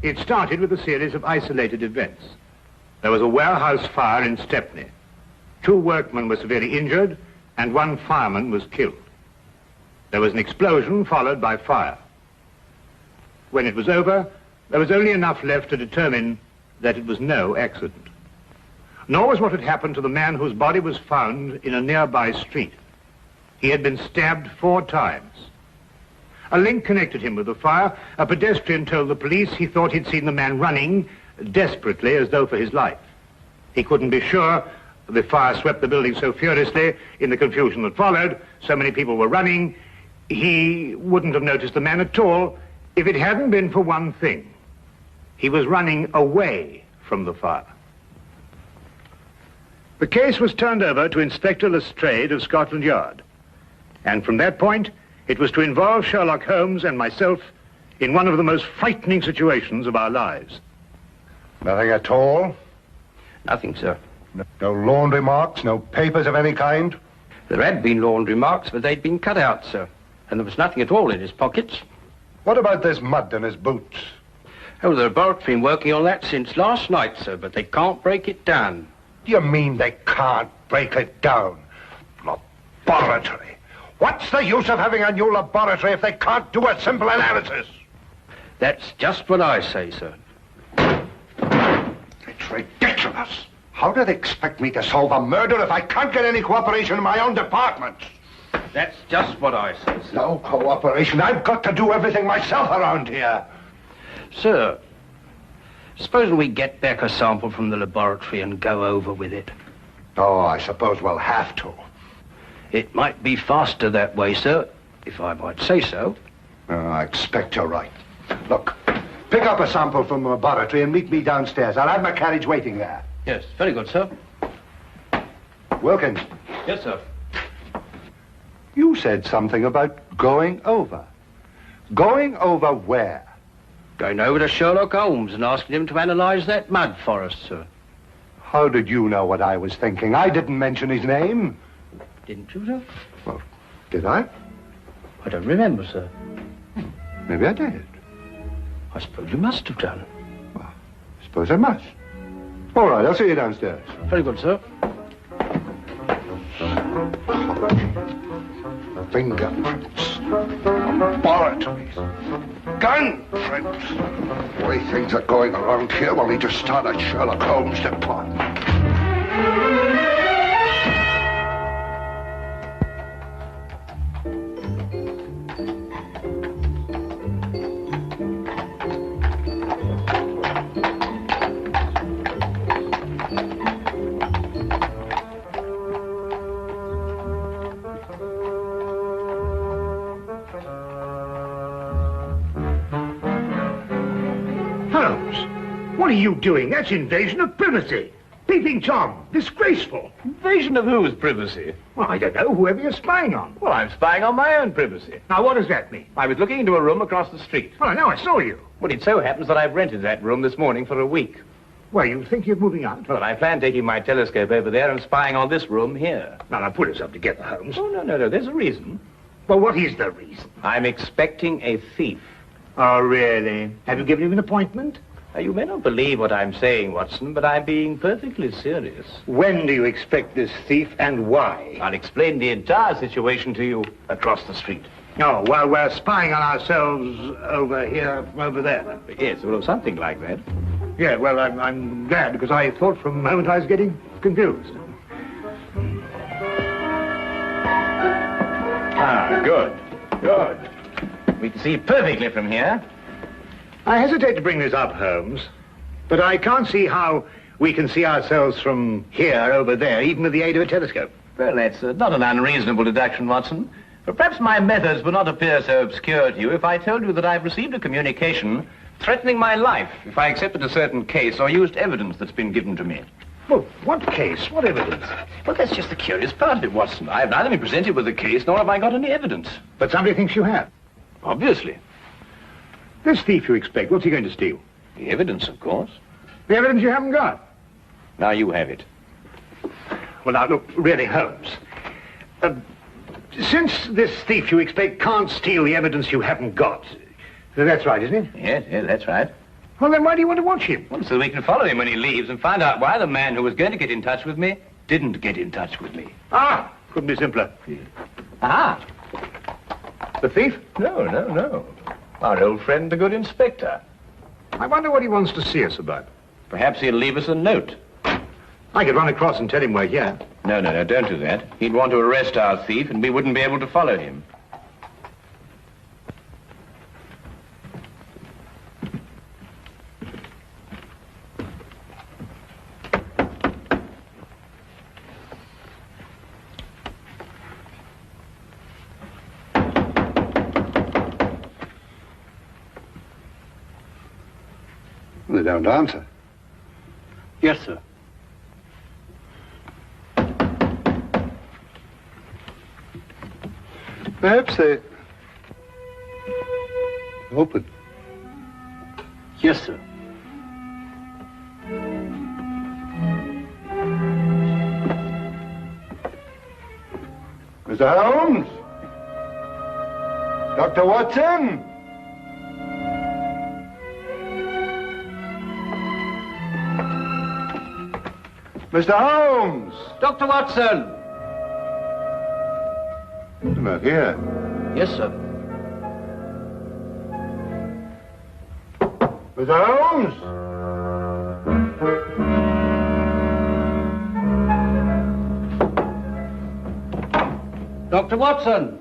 It started with a series of isolated events. There was a warehouse fire in Stepney. 2 workmen were severely injured, and 1 fireman was killed. There was an explosion followed by fire. When it was over, there was only enough left to determine that it was no accident. Nor was what had happened to the man whose body was found in a nearby street. He had been stabbed 4 times. A link connected him with the fire. A pedestrian told the police he thought he'd seen the man running desperately as though for his life. He couldn't be sure. The fire swept the building so furiously in the confusion that followed. So many people were running. He wouldn't have noticed the man at all if it hadn't been for one thing. He was running away from the fire. The case was turned over to Inspector Lestrade of Scotland Yard. And from that point, it was to involve Sherlock Holmes and myself in one of the most frightening situations of our lives. Nothing at all? Nothing, sir. No laundry marks, no papers of any kind? There had been laundry marks, but they'd been cut out, sir. And there was nothing at all in his pockets. What about this mud in his boots? Oh, the laboratory have been working on that since last night, sir, but they can't break it down. Do you mean they can't break it down? Laboratory? What's the use of having a new laboratory if they can't do a simple analysis? That's just what I say, sir. It's ridiculous. How do they expect me to solve a murder if I can't get any cooperation in my own department? That's just what I say, sir. No cooperation. I've got to do everything myself around here. Sir, supposing we get back a sample from the laboratory and go over with it. Oh, I suppose we'll have to. It might be faster that way, sir, if I might say so. I expect you're right. Look, pick up a sample from the laboratory and meet me downstairs. I'll have my carriage waiting there. Yes, very good, sir. Wilkins. Yes, sir. You said something about going over. Going over where? Going over to Sherlock Holmes and asking him to analyze that mud for us, sir. How did you know what I was thinking? I didn't mention his name. Didn't you, sir? Well, did I? I don't remember, sir. Maybe I did. I suppose you must have done. Well, I suppose I must. All right, I'll see you downstairs. Very good, sir. Fingerprints. Laboratories. Gun prints. The way things are going around here, we'll need to start a Sherlock Holmes department. What are you doing? That's invasion of privacy. Peeping Tom, disgraceful. Invasion of whose privacy? Well, I don't know, whoever you're spying on. Well, I'm spying on my own privacy. Now, what does that mean? I was looking into a room across the street. Well, now I saw you. Well, it so happens that I've rented that room this morning for a week. Well, you think you're moving out? Well, I plan taking my telescope over there and spying on this room here. Now, pull yourself together, Holmes. Oh, no, there's a reason. Well, what is the reason? I'm expecting a thief. Oh, really? Have you given him an appointment? Now, you may not believe what I'm saying, Watson, but I'm being perfectly serious. When do you expect this thief and why? I'll explain the entire situation to you across the street. Oh, while we're spying on ourselves over here, from over there. Yes, well, something like that. Yeah, well, I'm glad, because I thought for a moment I was getting confused. Ah, good. We can see perfectly from here. I hesitate to bring this up, Holmes, but I can't see how we can see ourselves from here over there, even with the aid of a telescope. Well, that's not an unreasonable deduction, Watson. But perhaps my methods would not appear so obscure to you if I told you that I've received a communication threatening my life if I accepted a certain case or used evidence that's been given to me. Well, what case? What evidence? Well, that's just the curious part of it, Watson. I've neither been presented with a case, nor have I got any evidence. But somebody thinks you have. Obviously. This thief you expect, what's he going to steal? The evidence, of course. The evidence you haven't got? Now you have it. Well, now, look, really, Holmes. Since this thief you expect can't steal the evidence you haven't got, that's right, isn't it? Yes, that's right. Well, then why do you want to watch him? Well, so we can follow him when he leaves and find out why the man who was going to get in touch with me didn't get in touch with me. Ah, couldn't be simpler. Ah. The thief? No. Our old friend, the good inspector. I wonder what he wants to see us about. Perhaps he'll leave us a note. I could run across and tell him we're here. No, don't do that. He'd want to arrest our thief and we wouldn't be able to follow him. They don't answer. Yes, sir. Perhaps they... open. Yes, sir. Mr. Holmes? Dr. Watson? Mr. Holmes! Dr. Watson! You're not here. Yes, sir. Mr. Holmes! Dr. Watson!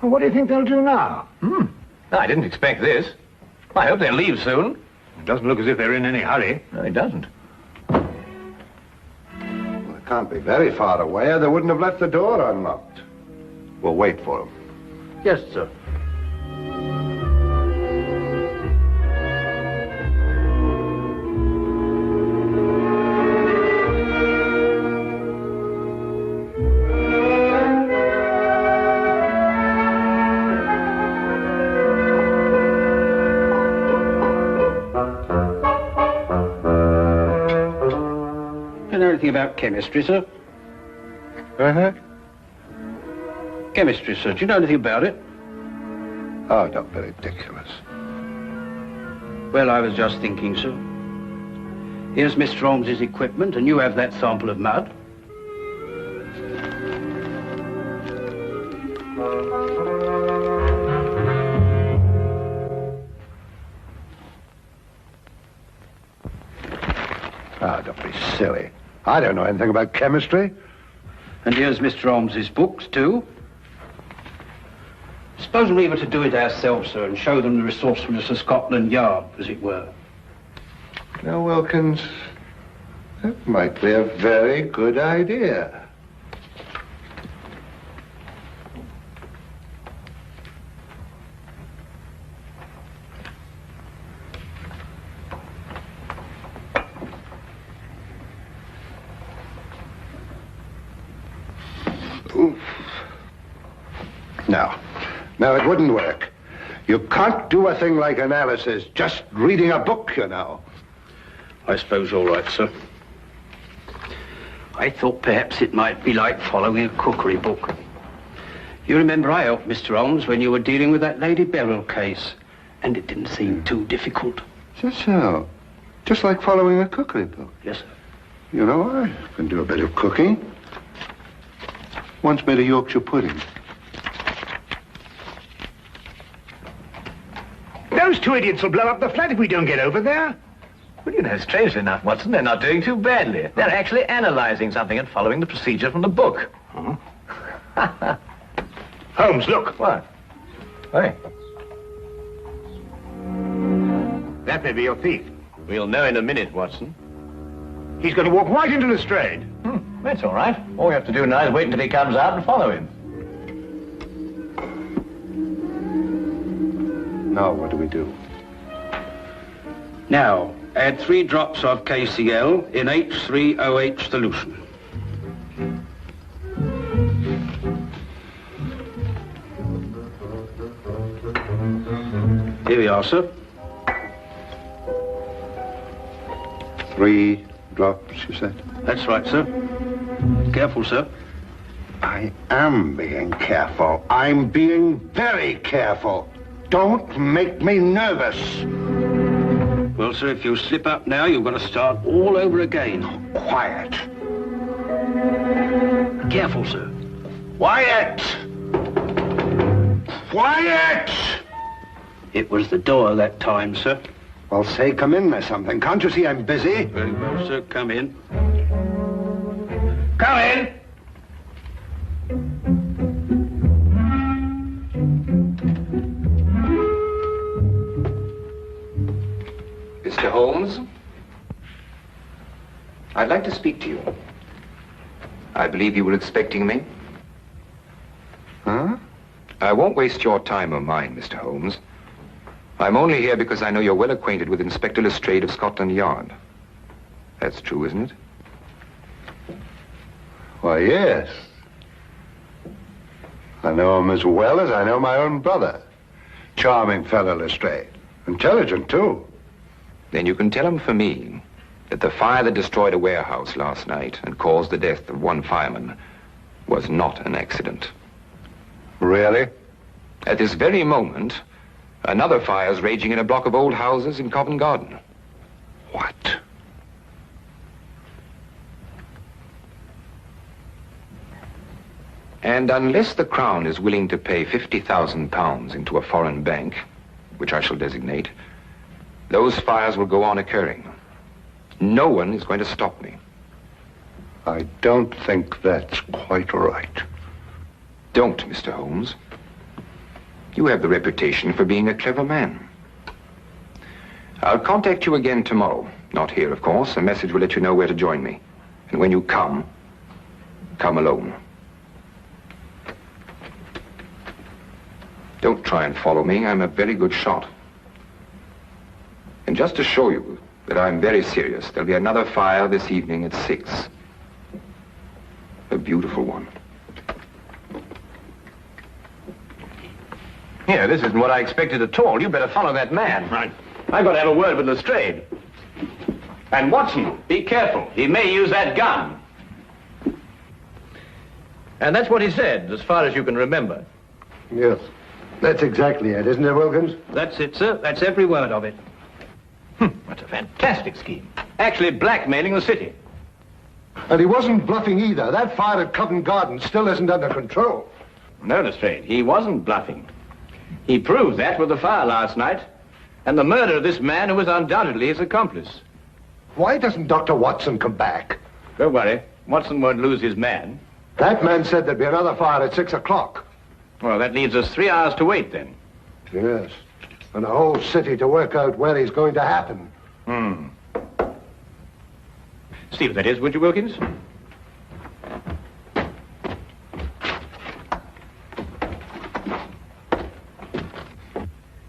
Well, what do you think they'll do now? I didn't expect this. I hope they'll leave soon. It doesn't look as if they're in any hurry. No, it doesn't. Well, it can't be very far away, or they wouldn't have left the door unlocked. We'll wait for them. Yes, sir. You know anything about chemistry, sir? Uh-huh. Chemistry, sir. Do you know anything about it? Oh, don't be ridiculous. Well, I was just thinking, sir. Here's Mr. Holmes's equipment, and you have that sample of mud. Ah, don't be silly. I don't know anything about chemistry. And here's Mr. Holmes's books, too. Suppose we were to do it ourselves, sir, and show them the resourcefulness of Scotland Yard, as it were. Now, Wilkins, that might be a very good idea. Oof. No, it wouldn't work. You can't do a thing like analysis just reading a book, you know. I suppose you're right, sir. I thought perhaps it might be like following a cookery book. You remember I helped Mr. Holmes when you were dealing with that Lady Beryl case, and it didn't seem too difficult. Just so. Just like following a cookery book. Yes, sir. You know, I can do a bit of cooking. Once made a Yorkshire pudding. Those two idiots will blow up the flat if we don't get over there. Well, you know, strangely enough, Watson, they're not doing too badly. They're actually analyzing something and following the procedure from the book. Holmes, look. What? Hey. That may be your thief. We'll know in a minute, Watson. He's going to walk right into Lestrade. That's all right. All we have to do now is wait until he comes out and follow him. Now, what do we do? Now, add 3 drops of KCl in H3OH solution. Here we are, sir. 3 drops, you said? That's right, sir. Careful, sir. I am being careful. I'm being very careful. Don't make me nervous. Well, sir, if you slip up now, you've got to start all over again. Quiet. Careful, sir. Quiet! Quiet! It was the door that time, sir. Well, say, come in or something. Can't you see I'm busy? Very well, sir. Come in. Come in. Mr. Holmes, I'd like to speak to you. I believe you were expecting me. Huh? I won't waste your time or mine, Mr. Holmes. I'm only here because I know you're well acquainted with Inspector Lestrade of Scotland Yard. That's true, isn't it? Why, yes. I know him as well as I know my own brother. Charming fellow, Lestrade. Intelligent, too. Then you can tell him for me that the fire that destroyed a warehouse last night and caused the death of one fireman was not an accident. Really? At this very moment, another fire is raging in a block of old houses in Covent Garden. What? And unless the Crown is willing to pay £50,000 into a foreign bank, which I shall designate, those fires will go on occurring. No one is going to stop me. I don't think that's quite right. Don't, Mr. Holmes. You have the reputation for being a clever man. I'll contact you again tomorrow. Not here, of course. A message will let you know where to join me. And when you come alone. Don't try and follow me. I'm a very good shot. And just to show you that I'm very serious, there'll be another fire this evening at 6. A beautiful one. Here, this isn't what I expected at all. You better follow that man. Right. I've got to have a word with Lestrade. And Watson, be careful. He may use that gun. And that's what he said, as far as you can remember. Yes. That's exactly it, isn't it, Wilkins? That's it, sir. That's every word of it. That's a fantastic scheme. Actually blackmailing the city. And he wasn't bluffing either. That fire at Covent Garden still isn't under control. No, Lestrade, he wasn't bluffing. He proved that with the fire last night, and the murder of this man who was undoubtedly his accomplice. Why doesn't Dr. Watson come back? Don't worry, Watson won't lose his man. That man said there'd be another fire at 6 o'clock. Well, that leaves us 3 hours to wait, then. Yes. And a whole city to work out where he's going to happen. See what that is, would you, Wilkins?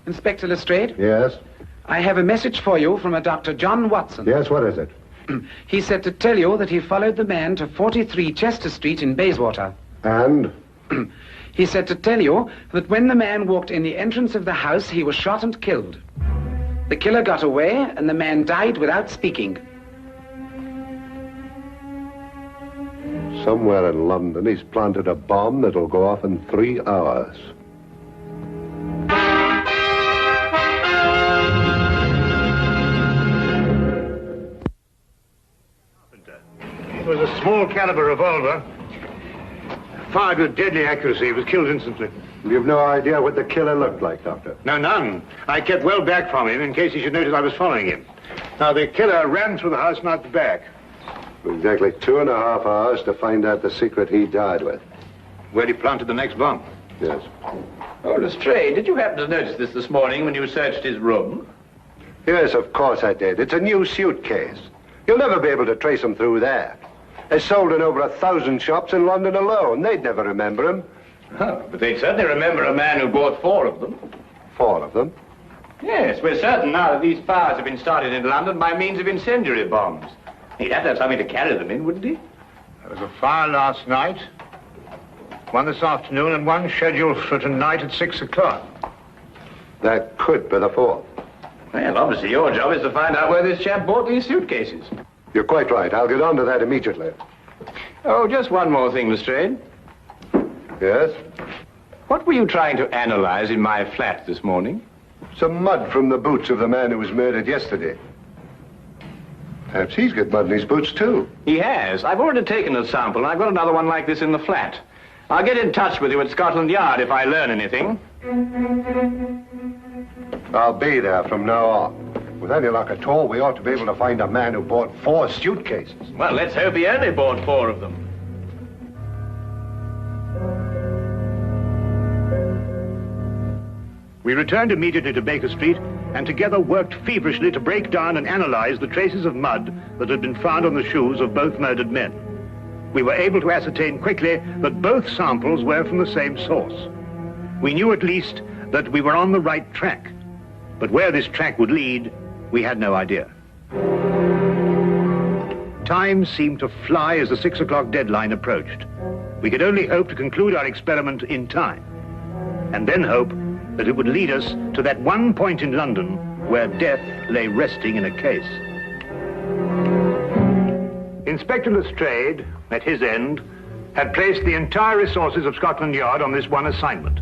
Inspector Lestrade? Yes? I have a message for you from a Dr. John Watson. Yes, what is it? He said to tell you that he followed the man to 43 Chester Street in Bayswater. And? He said to tell you that when the man walked in the entrance of the house, he was shot and killed. The killer got away, and the man died without speaking. Somewhere in London, he's planted a bomb that'll go off in 3 hours. Carpenter. It was a small caliber revolver. Fired with deadly accuracy. He was killed instantly. You've no idea what the killer looked like, Doctor? No, none. I kept well back from him in case he should notice I was following him. Now, the killer ran through the house and out the back. Exactly 2.5 hours to find out the secret he died with. Where he planted the next bomb. Yes. Oh, Lestrade, did you happen to notice this morning when you searched his room? Yes, of course I did. It's a new suitcase. You'll never be able to trace him through there. It's sold in over 1,000 shops in London alone. They'd never remember him. Oh, but they'd certainly remember a man who bought 4 of them. 4 of them? Yes, we're certain now that these fires have been started in London by means of incendiary bombs. He'd have to have something to carry them in, wouldn't he? There was a fire last night, one this afternoon, and one scheduled for tonight at 6 o'clock. That could be the 4th. Well, obviously your job is to find out where this chap bought these suitcases. You're quite right. I'll get on to that immediately. Oh, just one more thing, Lestrade. Yes? What were you trying to analyze in my flat this morning? Some mud from the boots of the man who was murdered yesterday. Perhaps he's got mud in his boots, too. He has. I've already taken a sample, and I've got another one like this in the flat. I'll get in touch with you at Scotland Yard if I learn anything. I'll be there from now on. With any luck at all, we ought to be able to find a man who bought 4 suitcases. Well, let's hope he only bought 4 of them. We returned immediately to Baker Street and together worked feverishly to break down and analyze the traces of mud that had been found on the shoes of both murdered men. We were able to ascertain quickly that both samples were from the same source. We knew at least that we were on the right track, but where this track would lead, we had no idea. Time seemed to fly as the 6 o'clock deadline approached. We could only hope to conclude our experiment in time, and then hope that it would lead us to that one point in London where death lay resting in a case. Inspector Lestrade, at his end, had placed the entire resources of Scotland Yard on this one assignment.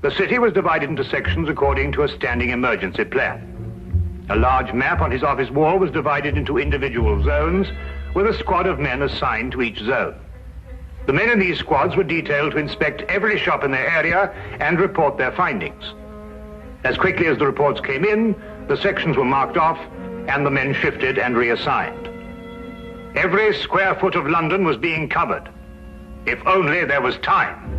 The city was divided into sections according to a standing emergency plan. A large map on his office wall was divided into individual zones, with a squad of men assigned to each zone. The men in these squads were detailed to inspect every shop in their area and report their findings. As quickly as the reports came in, the sections were marked off and the men shifted and reassigned. Every square foot of London was being covered. If only there was time.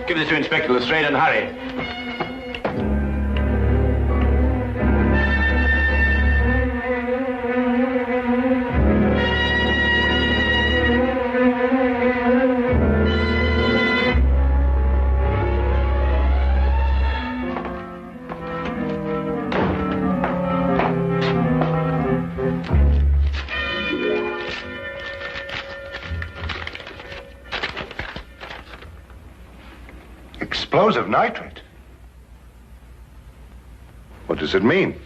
Give this to Inspector Lestrade and hurry. Explosive nitrate? What does it mean?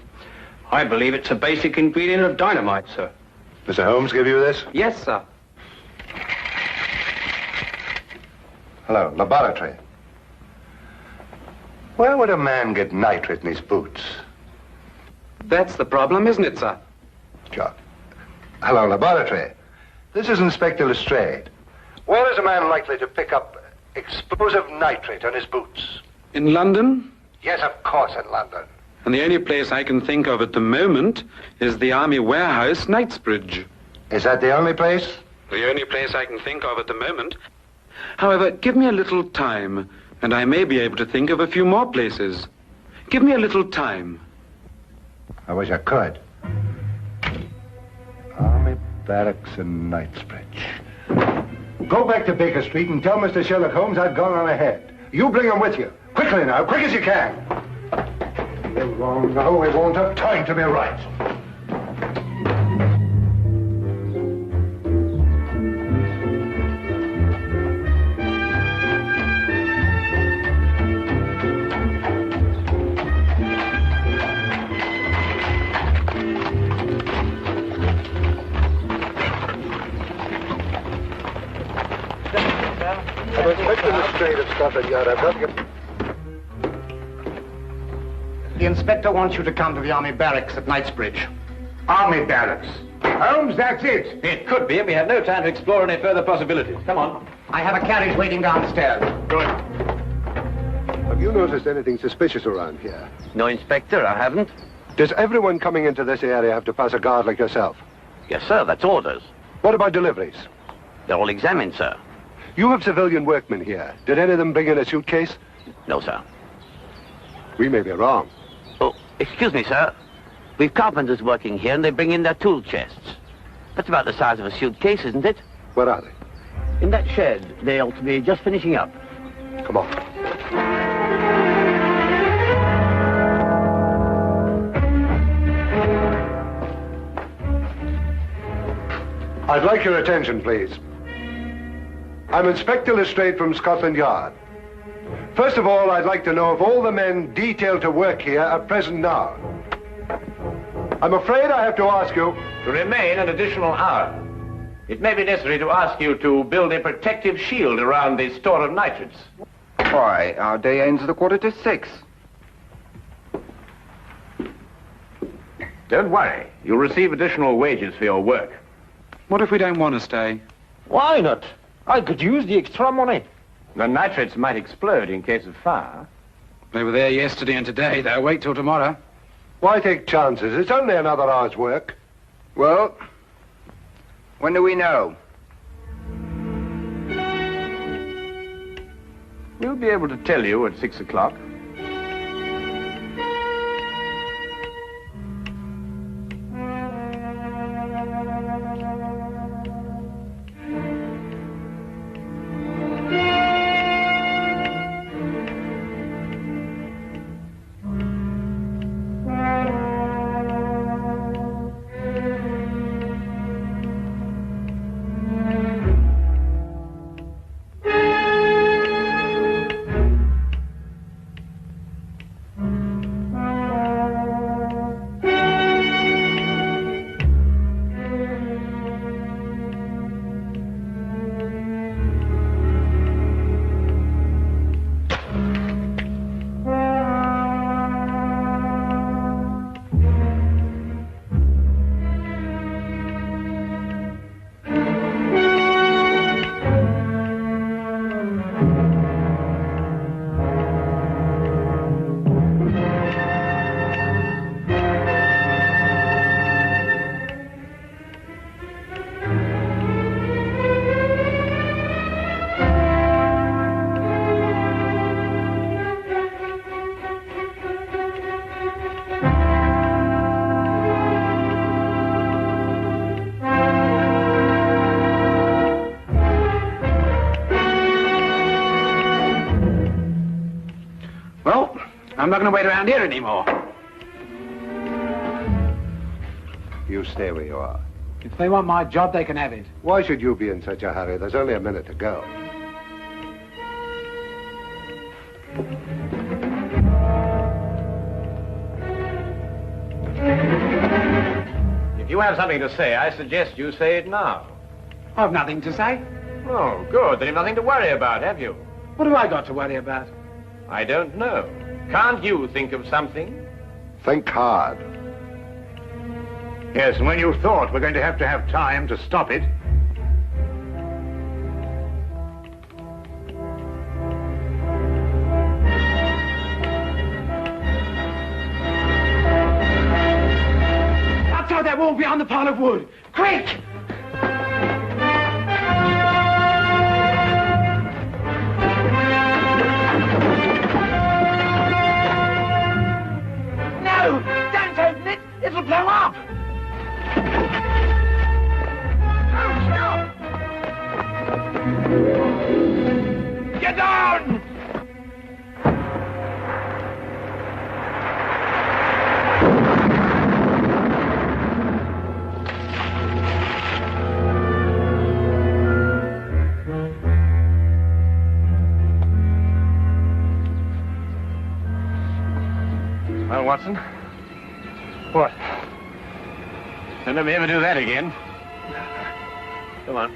I believe it's a basic ingredient of dynamite, sir. Mr. Holmes give you this? Yes, sir. Hello, laboratory. Where would a man get nitrate in his boots? That's the problem, isn't it, sir? Sure. Hello, laboratory. This is Inspector Lestrade. Where is a man likely to pick up explosive nitrate on his boots? In London? Yes, of course, in London. And the only place I can think of at the moment is the Army Warehouse, Knightsbridge. Is that the only place? The only place I can think of at the moment. However, give me a little time, and I may be able to think of a few more places. Give me a little time. I wish I could. Army Barracks in Knightsbridge. Go back to Baker Street and tell Mr. Sherlock Holmes I've gone on ahead. You bring him with you. Quickly now, quick as you can. We're wrong now. We won't have time to be right. I'm Inspector Lestrade of Scotland Yard. I've got to get... The inspector wants you to come to the Army Barracks at Knightsbridge. Army Barracks? Holmes, that's it. It could be, and we have no time to explore any further possibilities. Come on. I have a carriage waiting downstairs. Good. Have you noticed anything suspicious around here? No, Inspector, I haven't. Does everyone coming into this area have to pass a guard like yourself? Yes, sir, that's orders. What about deliveries? They're all examined, sir. You have civilian workmen here. Did any of them bring in a suitcase? No, sir. We may be wrong. Oh, excuse me, sir. We've carpenters working here, and they bring in their tool chests. That's about the size of a suitcase, isn't it? Where are they? In that shed. They ought to be just finishing up. Come on. I'd like your attention, please. I'm Inspector Lestrade from Scotland Yard. First of all, I'd like to know if all the men detailed to work here are present now. I'm afraid I have to ask you... To remain an additional hour. It may be necessary to ask you to build a protective shield around the store of nitrates. Why, our day ends at 5:45. Don't worry. You'll receive additional wages for your work. What if we don't want to stay? Why not? I could use the extra money. The nitrates might explode in case of fire. They were there yesterday and today. They'll wait till tomorrow. Why take chances? It's only another hour's work. Well, when do we know? We'll be able to tell you at 6 o'clock. I'm not going to wait around here anymore. You stay where you are. If they want my job, they can have it. Why should you be in such a hurry? There's only a minute to go. If you have something to say, I suggest you say it now. I've nothing to say. Oh, good. Then you've nothing to worry about, have you? What have I got to worry about? I don't know. Can't you think of something? Think hard. Yes, and when you thought we're going to have time to stop it. Outside that wall behind the pile of wood. Quick! No! Don't open it! It'll blow up! Oh, stop! Get down! Well, Watson? What? Don't let me ever do that again. Come on.